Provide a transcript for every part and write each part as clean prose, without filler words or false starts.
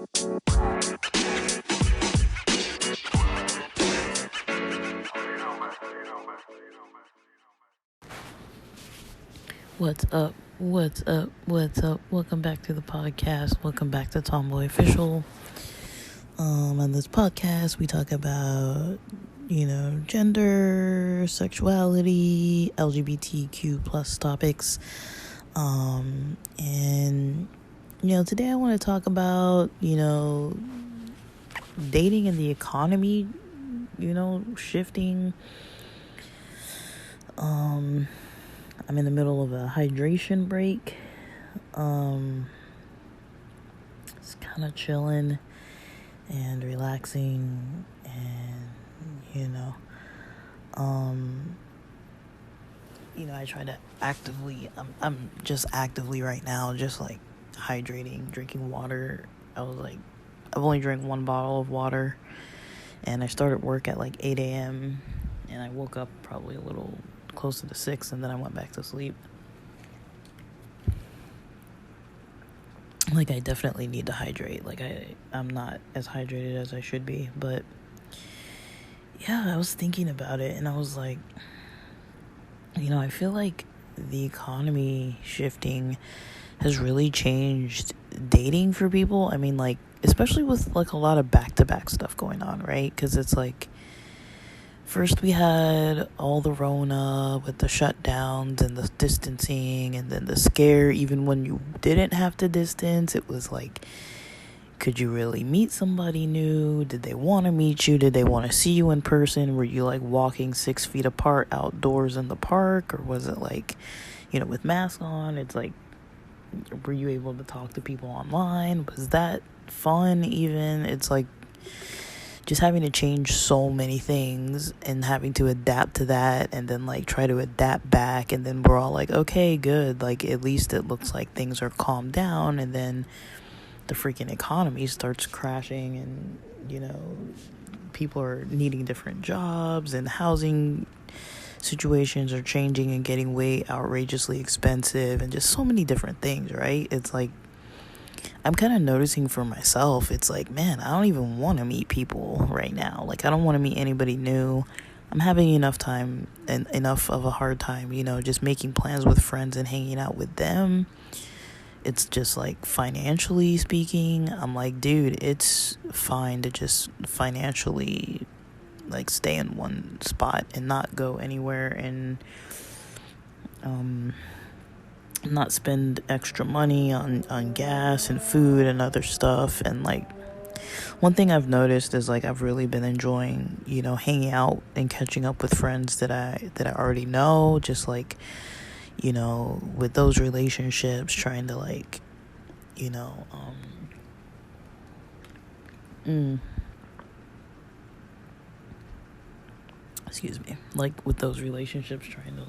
What's up? What's up? What's up? Welcome back to the podcast. Welcome back to Tomboy Official. On this podcast, we talk about, gender, sexuality, LGBTQ plus topics. And, today I want to talk about, dating and the economy, shifting. I'm in the middle of a hydration break. It's kind of chilling and relaxing, and I try to I'm just actively right now, just like hydrating, drinking water. I've only drank one bottle of water, and I started work at like 8 a.m. and I woke up probably a little closer to 6, and then I went back to sleep. I definitely need to hydrate. I'm not as hydrated as I should be, but yeah, I was thinking about it, and I was like, I feel like the economy shifting has really changed dating for people. I mean, especially with a lot of back-to-back stuff going on, right? Because it's first we had all the Rona with the shutdowns and the distancing, and then the scare even when you didn't have to distance. It was could you really meet somebody new? Did they want to meet you? Did they want to see you in person? Were you walking 6 feet apart outdoors in the park? Or was it with masks on? It's were you able to talk to people online? Was that fun even? It's just having to change so many things and having to adapt to that, and then try to adapt back, and then we're all okay, good, at least it looks like things are calmed down, and then the freaking economy starts crashing, and people are needing different jobs, and housing situations are changing and getting way outrageously expensive, and just so many different things, right? It's I'm kind of noticing for myself, it's man, I don't even want to meet people right now. I don't want to meet anybody new. I'm having enough time and enough of a hard time, just making plans with friends and hanging out with them. It's just financially speaking, I'm dude, it's fine to just financially stay in one spot and not go anywhere, and not spend extra money on gas and food and other stuff. And one thing I've noticed is I've really been enjoying hanging out and catching up with friends that I already know, just with those relationships, trying to excuse me, with those relationships, trying to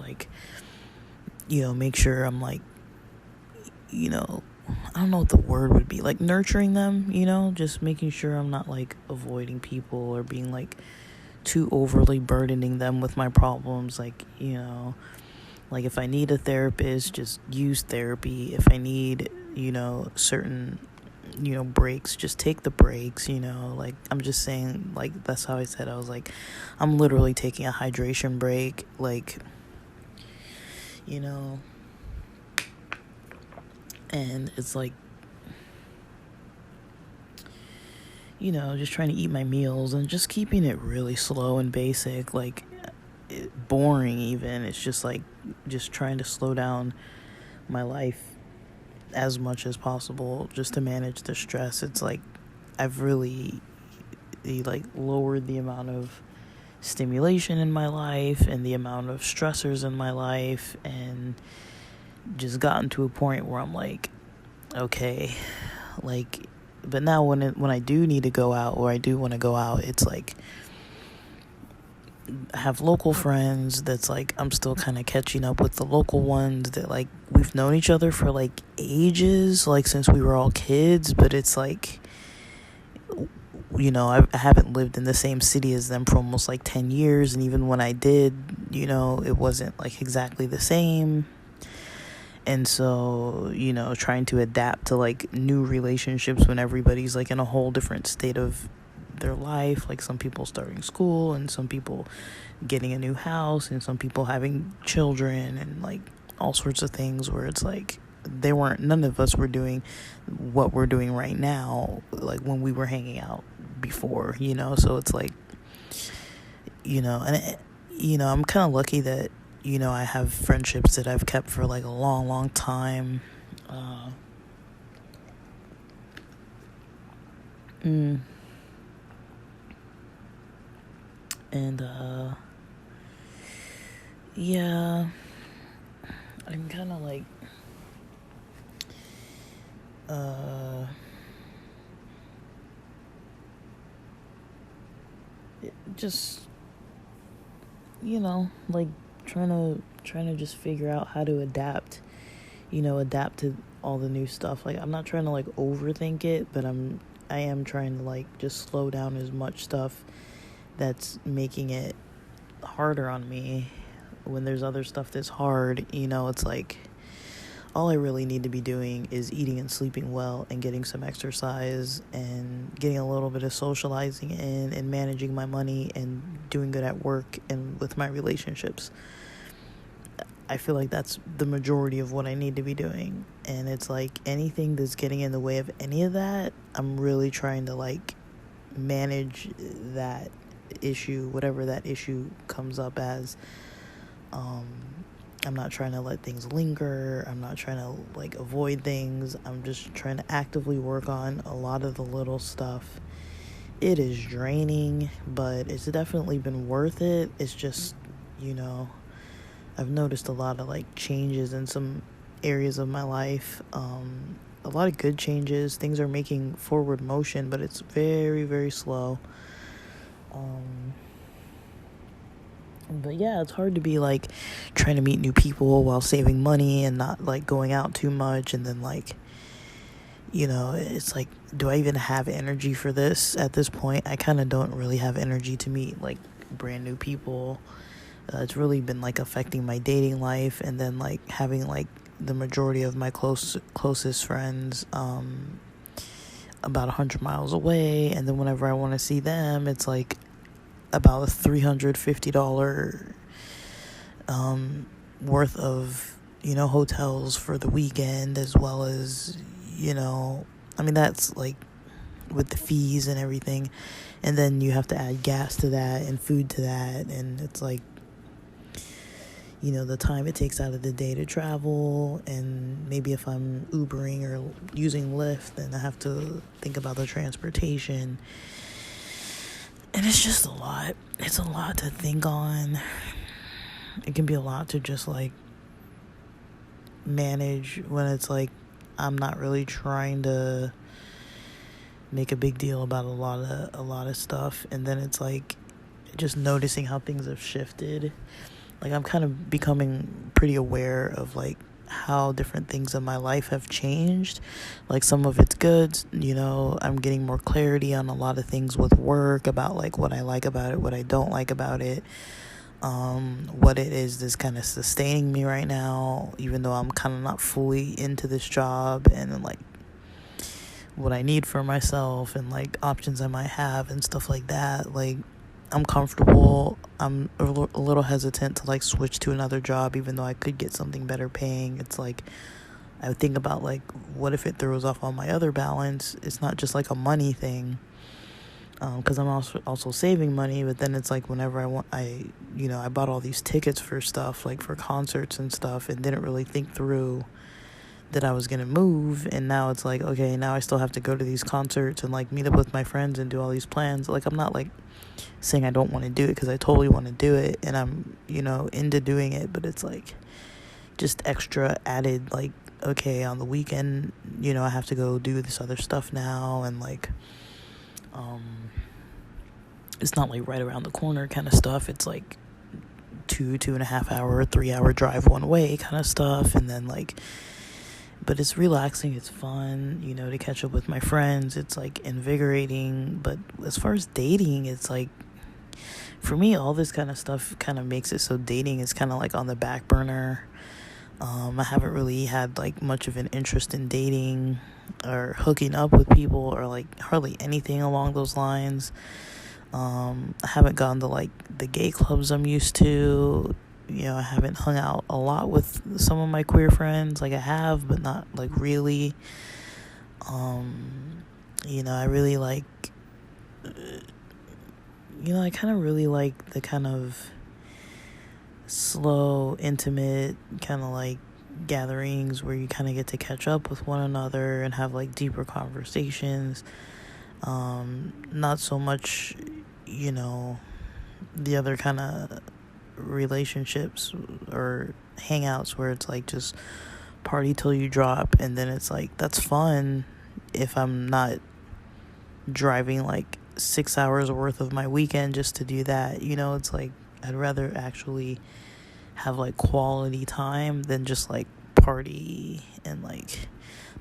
make sure I'm I don't know what the word would be, nurturing them, just making sure I'm not avoiding people or being too overly burdening them with my problems. If I need a therapist, just use therapy. If I need certain breaks, just take the breaks. I'm just saying, that's how I said, I was I'm literally taking a hydration break, and it's just trying to eat my meals and just keeping it really slow and basic, boring even. It's just just trying to slow down my life as much as possible just to manage the stress. It's I've really lowered the amount of stimulation in my life and the amount of stressors in my life, and just gotten to a point where I'm okay, but now when I do need to go out, or I do want to go out, it's I have local friends that's I'm still kind of catching up with the local ones that we've known each other for ages, since we were all kids, but it's I haven't lived in the same city as them for almost 10 years, and even when I did, it wasn't exactly the same. And so, trying to adapt to like new relationships when everybody's like in a whole different state of their life, like some people starting school and some people getting a new house and some people having children and like all sorts of things, where it's like none of us were doing what we're doing right now, like when we were hanging out before, so it's like, and I'm kind of lucky that I have friendships that I've kept for like a long, long time. And yeah, I'm kind of like just like trying to just figure out how to adapt to all the new stuff. Like, I'm not trying to like overthink it, but I am trying to like just slow down as much stuff that's making it harder on me when there's other stuff that's hard. It's like all I really need to be doing is eating and sleeping well and getting some exercise and getting a little bit of socializing in and managing my money and doing good at work and with my relationships. I feel like that's the majority of what I need to be doing. And it's like anything that's getting in the way of any of that, I'm really trying to like manage that issue, whatever that issue comes up as. I'm not trying to let things linger. I'm not trying to like avoid things. I'm just trying to actively work on a lot of the little stuff. It is draining, but it's definitely been worth it. It's just, I've noticed a lot of like changes in some areas of my life. A lot of good changes. Things are making forward motion, but it's very, very slow. But yeah, it's hard to be like trying to meet new people while saving money and not like going out too much. And then like, it's like, do I even have energy for this at this point? I kind of don't really have energy to meet like brand new people. It's really been like affecting my dating life, and then like having like the majority of my closest friends about 100 miles away, and then whenever I want to see them, it's like about a $350 worth of hotels for the weekend, as well as that's like with the fees and everything, and then you have to add gas to that and food to that, and it's like the time it takes out of the day to travel, and maybe if I'm Ubering or using Lyft, then I have to think about the transportation. And it's just a lot. It's a lot to think on. It can be a lot to just like manage when it's like I'm not really trying to make a big deal about a lot of stuff, and then it's like just noticing how things have shifted. Like, I'm kind of becoming pretty aware of like how different things in my life have changed. Like, some of it's good, I'm getting more clarity on a lot of things with work, about like what I like about it, what I don't like about it, what it is that's kind of sustaining me right now, even though I'm kind of not fully into this job, and then like what I need for myself and like options I might have and stuff like that. Like, I'm comfortable. I'm a little hesitant to like switch to another job, even though I could get something better paying. It's like I would think about like, what if it throws off all my other balance? It's not just like a money thing, because I'm also saving money. But then it's like whenever I bought all these tickets for stuff, like for concerts and stuff, and didn't really think through that I was gonna move. And now it's like, okay, now I still have to go to these concerts and like meet up with my friends and do all these plans. Like, I'm not like saying I don't want to do it, because I totally want to do it, and I'm into doing it, but it's like just extra added, like, okay, on the weekend I have to go do this other stuff now, and like it's not like right around the corner kind of stuff. It's like 2.5 hour, 3 hour drive one way kind of stuff. And then like, but it's relaxing, it's fun, to catch up with my friends. It's like invigorating. But as far as dating, it's like, for me, all this kind of stuff kind of makes it so dating is kind of like on the back burner. I haven't really had like much of an interest in dating or hooking up with people or like hardly anything along those lines. I haven't gone to like the gay clubs I'm used to. I haven't hung out a lot with some of my queer friends. Like I have, but not like really. I really like, I kind of really like the kind of slow, intimate kind of like gatherings where you kind of get to catch up with one another and have like deeper conversations. Not so much, the other kind of relationships or hangouts where it's like just party till you drop, and then it's like that's fun if I'm not driving like 6 hours worth of my weekend just to do that. It's like I'd rather actually have like quality time than just like party and like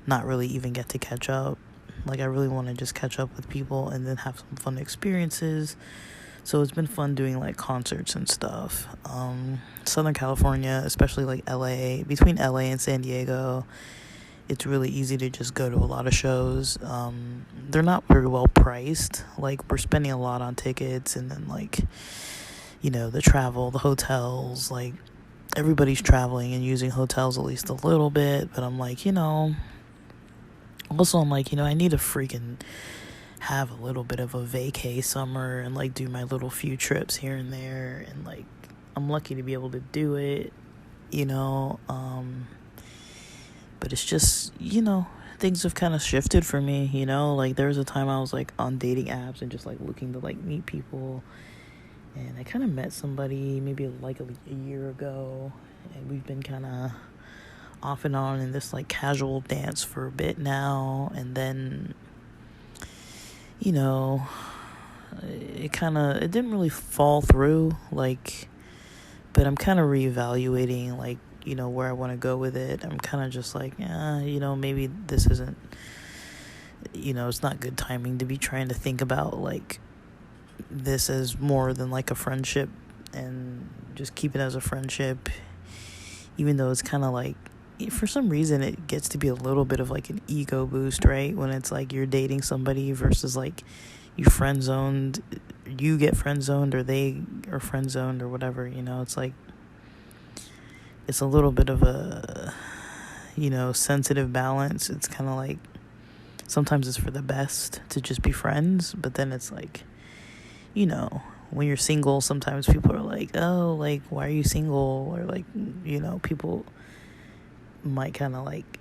not really even get to catch up. Like I really want to just catch up with people and then have some fun experiences. So it's been fun doing like concerts and stuff. Southern California, especially like LA, between LA and San Diego, it's really easy to just go to a lot of shows. They're not very well priced. Like we're spending a lot on tickets, and then like, the travel, the hotels, like everybody's traveling and using hotels at least a little bit. But I'm like, also I'm like, I need to freaking have a little bit of a vacay summer and like do my little few trips here and there, and like I'm lucky to be able to do it, but it's just, things have kind of shifted for me, like there was a time I was like on dating apps and just like looking to like meet people, and I kind of met somebody maybe like a year ago, and we've been kind of off and on in this like casual dance for a bit now, and then it didn't really fall through, like, but I'm kind of reevaluating, like, where I want to go with it. I'm kind of just like, maybe this isn't, it's not good timing to be trying to think about, like, this as more than, like, a friendship, and just keep it as a friendship, even though it's kind of, like, for some reason it gets to be a little bit of, like, an ego boost, right, when it's, like, you're dating somebody versus, like, you get friend zoned, or they are friend zoned, or whatever, it's, like, it's a little bit of a, sensitive balance. It's kind of like, sometimes it's for the best to just be friends, but then it's like, when you're single, sometimes people are like, oh, like, why are you single? Or like, people might kind of like,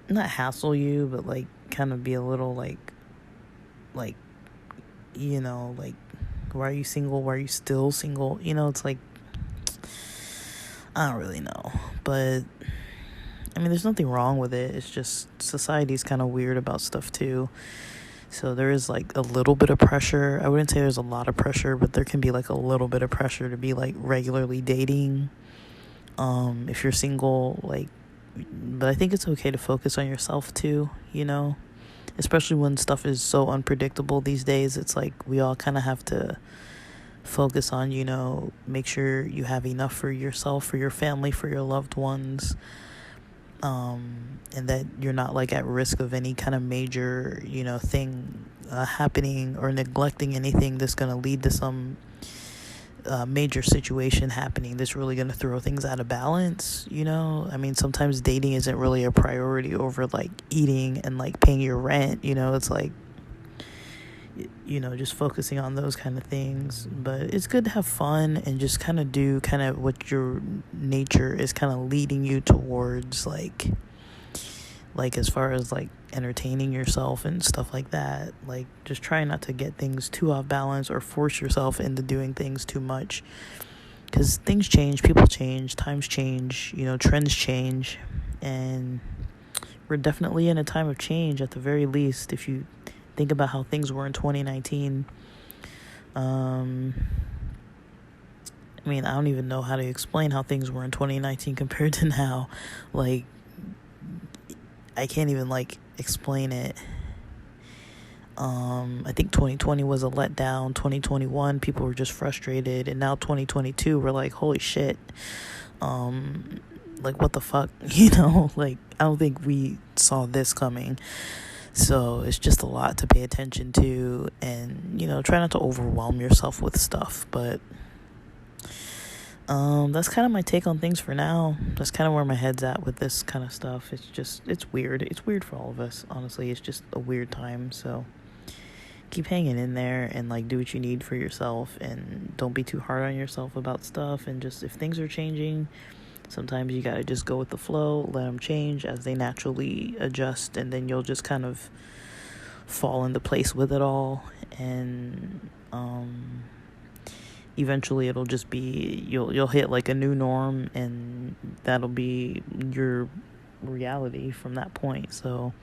not hassle you, but like, kind of be a little like, like, why are you single? Why are you still single? It's like, I don't really know, but I mean, there's nothing wrong with it. It's just society's kind of weird about stuff too. So there is like a little bit of pressure. I wouldn't say there's a lot of pressure, but there can be like a little bit of pressure to be like regularly dating. If you're single, like, but I think it's okay to focus on yourself too, especially when stuff is so unpredictable these days. It's like we all kind of have to focus on, make sure you have enough for yourself, for your family, for your loved ones, and that you're not like at risk of any kind of major, thing happening, or neglecting anything that's going to lead to some major situation happening that's really going to throw things out of balance. I mean, sometimes dating isn't really a priority over like eating and like paying your rent. It's like, just focusing on those kind of things. But it's good to have fun and just kind of do kind of what your nature is kind of leading you towards, like as far as like entertaining yourself and stuff like that. Like, just try not to get things too off balance or force yourself into doing things too much, because things change, people change, times change, trends change, and we're definitely in a time of change at the very least. If you think about how things were in 2019, I mean, I don't even know how to explain how things were in 2019 compared to now. Like, I can't even like explain it. I think 2020 was a letdown. 2021, people were just frustrated, and now 2022, we're like, holy shit. like, what the fuck? You know, like, I don't think we saw this coming. So it's just a lot to pay attention to, and, you know, try not to overwhelm yourself with stuff. But that's kind of my take on things for now. That's kind of where my head's at with this kind of stuff. It's weird. It's weird for all of us, honestly. It's just a weird time. So keep hanging in there and, like, do what you need for yourself, and don't be too hard on yourself about stuff. And just, if things are changing, sometimes you gotta just go with the flow, let them change as they naturally adjust, and then you'll just kind of fall into place with it all. And eventually it'll just be, you'll hit like a new norm, and that'll be your reality from that point. So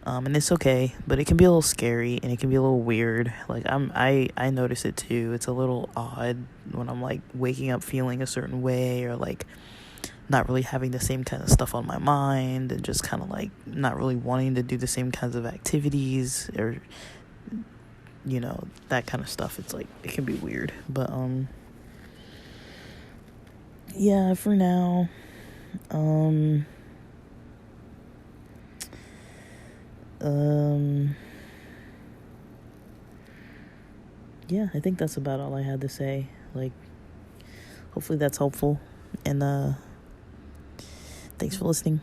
and it's okay, but it can be a little scary, and it can be a little weird. Like, I notice it too. It's a little odd when I'm, like, waking up feeling a certain way, or, like, not really having the same kind of stuff on my mind, and just kind of, like, not really wanting to do the same kinds of activities, or, you know, that kind of stuff. It's like, it can be weird. But yeah, for now, yeah, I think that's about all I had to say. Like, hopefully that's helpful, and thanks for listening.